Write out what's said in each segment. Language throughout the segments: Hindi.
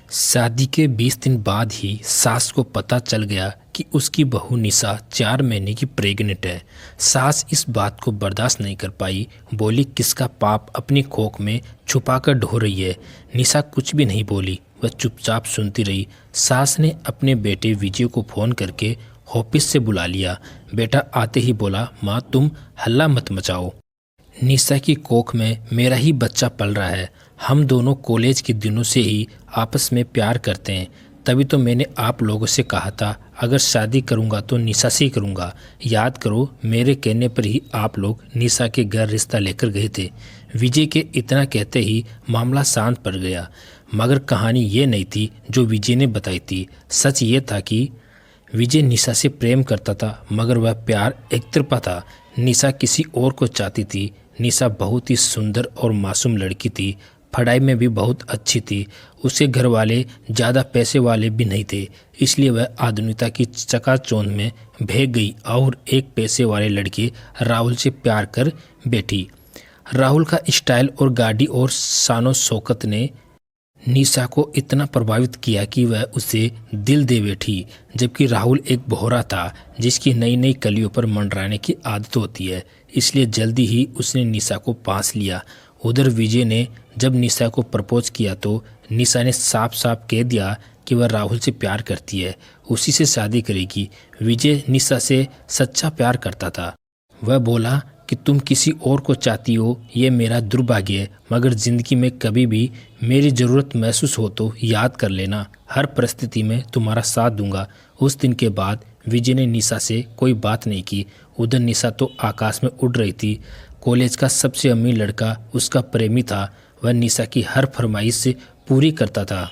शादी के 20 दिन बाद ही सास को पता चल गया कि उसकी बहू निशा 4 महीने की प्रेग्नेंट है। सास इस बात को बर्दाश्त नहीं कर पाई, बोली किसका पाप अपनी कोख में छुपा कर ढो रही है। निशा कुछ भी नहीं बोली, वह चुपचाप सुनती रही। सास ने अपने बेटे विजय को फ़ोन करके ऑफिस से बुला लिया। बेटा आते ही बोला, माँ तुम हल्ला मत मचाओ, निशा की कोख में मेरा ही बच्चा पल रहा है। हम दोनों कॉलेज के दिनों से ही आपस में प्यार करते हैं, तभी तो मैंने आप लोगों से कहा था अगर शादी करूंगा तो निशा से ही करूंगा। याद करो, मेरे कहने पर ही आप लोग निशा के घर रिश्ता लेकर गए थे। विजय के इतना कहते ही मामला शांत पड़ गया, मगर कहानी ये नहीं थी जो विजय ने बताई थी। सच ये था कि विजय निशा से प्रेम करता था, मगर वह प्यार एकतरफा था। निशा किसी और को चाहती थी। निशा बहुत ही सुंदर और मासूम लड़की थी, पढ़ाई में भी बहुत अच्छी थी। उसके घर वाले ज़्यादा पैसे वाले भी नहीं थे, इसलिए वह आधुनिकता की चकाचौंध में भेग गई और एक पैसे वाले लड़के राहुल से प्यार कर बैठी। राहुल का स्टाइल और गाड़ी और शानो शौकत ने निशा को इतना प्रभावित किया कि वह उसे दिल दे बैठी। जबकि राहुल एक भौरा था जिसकी नई नई कलियों पर मंडराने की आदत होती है, इसलिए जल्दी ही उसने निशा को पास लिया। उधर विजय ने जब निशा को प्रपोज किया तो निशा ने साफ साफ कह दिया कि वह राहुल से प्यार करती है, उसी से शादी करेगी। विजय निशा से सच्चा प्यार करता था। वह बोला कि तुम किसी और को चाहती हो ये मेरा दुर्भाग्य है, मगर ज़िंदगी में कभी भी मेरी ज़रूरत महसूस हो तो याद कर लेना, हर परिस्थिति में तुम्हारा साथ दूंगा। उस दिन के बाद विजय ने निशा से कोई बात नहीं की। उधर निशा तो आकाश में उड़ रही थी। कॉलेज का सबसे अमीर लड़का उसका प्रेमी था, वह निशा की हर फरमाइश से पूरी करता था।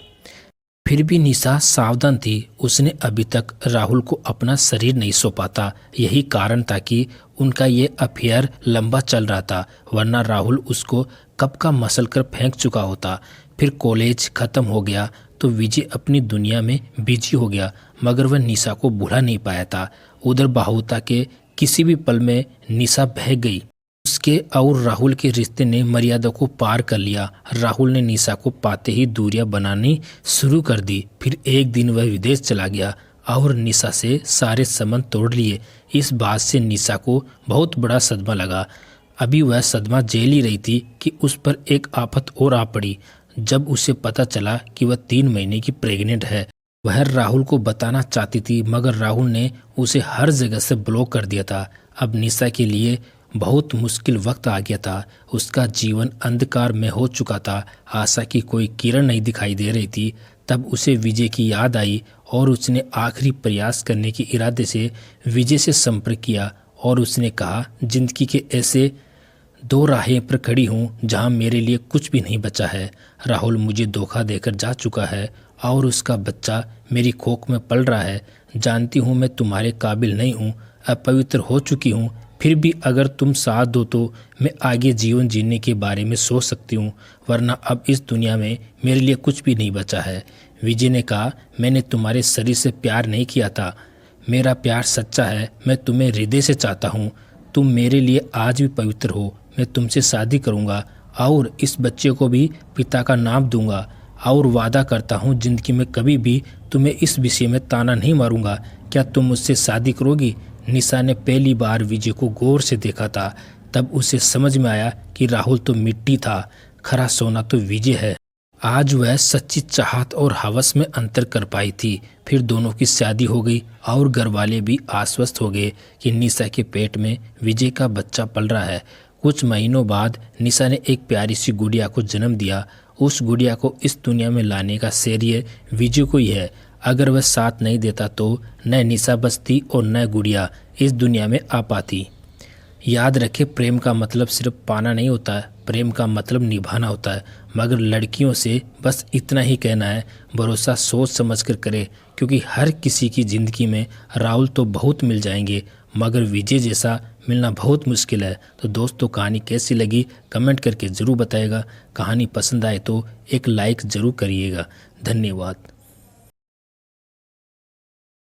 फिर भी निशा सावधान थी, उसने अभी तक राहुल को अपना शरीर नहीं सौंपा था। यही कारण था कि उनका ये अफेयर लंबा चल रहा था, वरना राहुल उसको कब का मसल कर फेंक चुका होता। फिर कॉलेज ख़त्म हो गया तो विजय अपनी दुनिया में बिजी हो गया, मगर वह निशा को भुला नहीं पाया था। उधर बाहुता के किसी भी पल में निशा बह गई। उसके और राहुल के रिश्ते ने मर्यादा को पार कर लिया। राहुल ने निशा को पाते ही दूरियां बनानी शुरू कर दी। फिर एक दिन वह विदेश चला गया और निशा से सारे संबंध तोड़ लिए। इस बात से निशा को बहुत बड़ा सदमा लगा। अभी वह सदमा झेल ही रही थी कि उस पर एक आफत और आ पड़ी, जब उसे पता चला कि वह 3 महीने की प्रेग्नेंट है। वह राहुल को बताना चाहती थी, मगर राहुल ने उसे हर जगह से ब्लॉक कर दिया था। अब निशा के लिए बहुत मुश्किल वक्त आ गया था। उसका जीवन अंधकार में हो चुका था, आशा की कोई किरण नहीं दिखाई दे रही थी। तब उसे विजय की याद आई और उसने आखिरी प्रयास करने के इरादे से विजय से संपर्क किया और उसने कहा, जिंदगी के ऐसे 2 राहें पर खड़ी हूँ जहाँ मेरे लिए कुछ भी नहीं बचा है। राहुल मुझे धोखा देकर जा चुका है और उसका बच्चा मेरी कोख में पल रहा है। जानती हूँ मैं तुम्हारे काबिल नहीं हूँ, अपवित्र हो चुकी हूँ, फिर भी अगर तुम साथ दो तो मैं आगे जीवन जीने के बारे में सोच सकती हूँ, वरना अब इस दुनिया में मेरे लिए कुछ भी नहीं बचा है। विजय ने कहा, मैंने तुम्हारे शरीर से प्यार नहीं किया था, मेरा प्यार सच्चा है, मैं तुम्हें हृदय से चाहता हूँ। तुम मेरे लिए आज भी पवित्र हो। मैं तुमसे शादी करूँगा और इस बच्चे को भी पिता का नाम दूंगा और वादा करता हूँ जिंदगी में कभी भी तुम्हें इस विषय में ताना नहीं मारूंगा। क्या तुम मुझसे शादी करोगी? निशा ने पहली बार विजय को गौर से देखा था। तब उसे समझ में आया कि राहुल तो मिट्टी था, खरा सोना तो विजय है। आज वह सच्ची चाहत और हवस में अंतर कर पाई थी। फिर दोनों की शादी हो गई और घर वाले भी आश्वस्त हो गए कि निशा के पेट में विजय का बच्चा पल रहा है। कुछ महीनों बाद निशा ने एक प्यारी सी गुड़िया को जन्म दिया। उस गुड़िया को इस दुनिया में लाने का श्रेय विजय को ही है। अगर वह साथ नहीं देता तो न निशा बचती और न गुड़िया इस दुनिया में आ पाती। याद रखे, प्रेम का मतलब सिर्फ पाना नहीं होता है, प्रेम का मतलब निभाना होता है। मगर लड़कियों से बस इतना ही कहना है, भरोसा सोच समझ कर करे, क्योंकि हर किसी की ज़िंदगी में राहुल तो बहुत मिल जाएंगे, मगर विजय जैसा मिलना बहुत मुश्किल है। तो दोस्तों, कहानी कैसी लगी कमेंट करके ज़रूर बताइएगा। कहानी पसंद आए तो एक लाइक ज़रूर करिएगा। धन्यवाद।